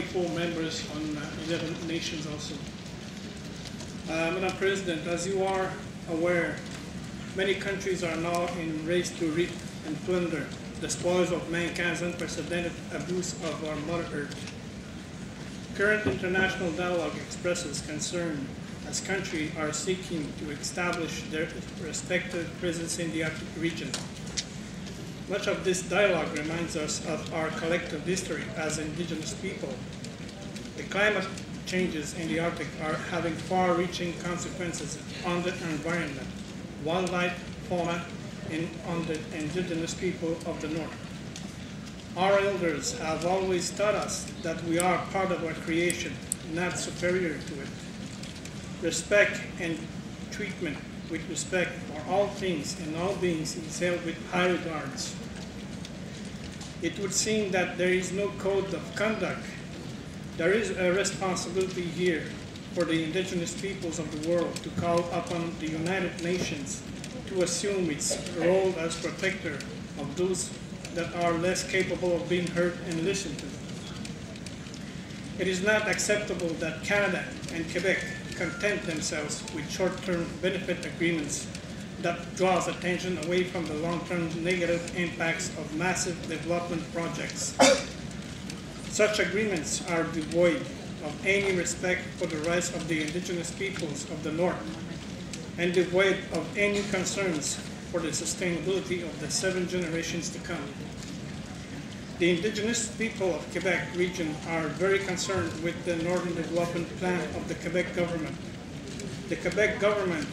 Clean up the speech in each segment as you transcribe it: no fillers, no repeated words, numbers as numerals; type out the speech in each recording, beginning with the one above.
44 members on 11 nations also. Madam President, as you are aware, many countries are now in race to reap and plunder the spoils of mankind's unprecedented abuse of our Mother Earth. Current international dialogue expresses concern as countries are seeking to establish their respective presence in the Arctic region. Much of this dialogue reminds us of our collective history as indigenous people. The climate changes in the Arctic are having far-reaching consequences on the environment, wildlife, fauna, and on the indigenous people of the North. Our elders have always taught us that we are part of our creation, not superior to it. Respect and treatment with respect for all things and all beings is held with high regards. It would seem that there is no code of conduct. There is a responsibility here for the indigenous peoples of the world to call upon the United Nations to assume its role as protector of those that are less capable of being heard and listened to. It is not acceptable that Canada and Quebec content themselves with short-term benefit agreements that draws attention away from the long-term negative impacts of massive development projects. Such agreements are devoid of any respect for the rights of the indigenous peoples of the North and devoid of any concerns for the sustainability of the 7 generations to come. The indigenous people of Quebec region are very concerned with the Northern Development Plan of the Quebec government. The Quebec government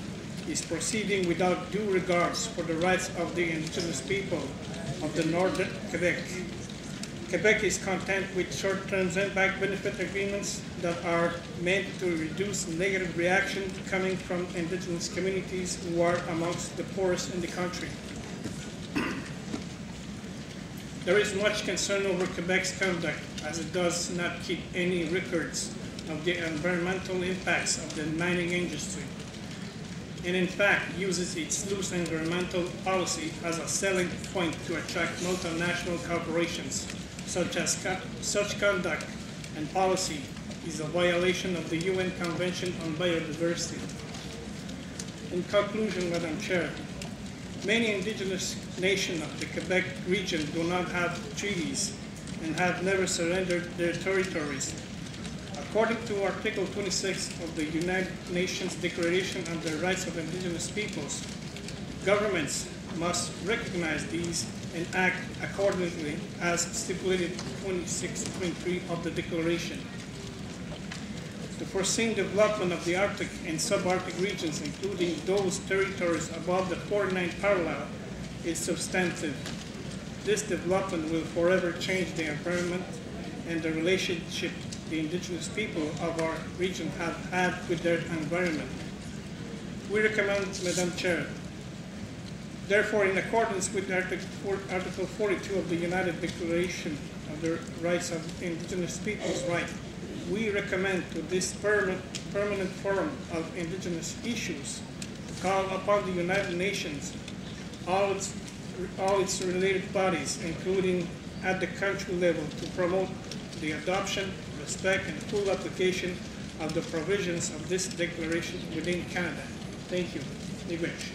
is proceeding without due regards for the rights of the indigenous people of the Northern Quebec. Quebec is content with short-term impact benefit agreements that are meant to reduce negative reaction coming from indigenous communities who are amongst the poorest in the country. There is much concern over Quebec's conduct as it does not keep any records of the environmental impacts of the mining industry, and in fact uses its loose environmental policy as a selling point to attract multinational corporations. Such conduct and policy is a violation of the UN Convention on Biodiversity. In conclusion, Madam Chair, many indigenous nations of the Quebec region do not have treaties and have never surrendered their territories. According to Article 26 of the United Nations Declaration on the Rights of Indigenous Peoples, governments must recognize these and act accordingly as stipulated in 26.3 of the Declaration. The foreseen development of the Arctic and subarctic regions, including those territories above the 49th parallel, is substantive. This development will forever change the environment and the relationship the indigenous people of our region have had with their environment. We recommend, Madam Chair, therefore, in accordance with Article 42 of the United Declaration of the Rights of Indigenous Peoples' Right, we recommend to this permanent forum of indigenous issues to call upon the United Nations, all its related bodies, including at the country level, to promote the adoption, respect, and full application of the provisions of this declaration within Canada. Thank you. Miigwech.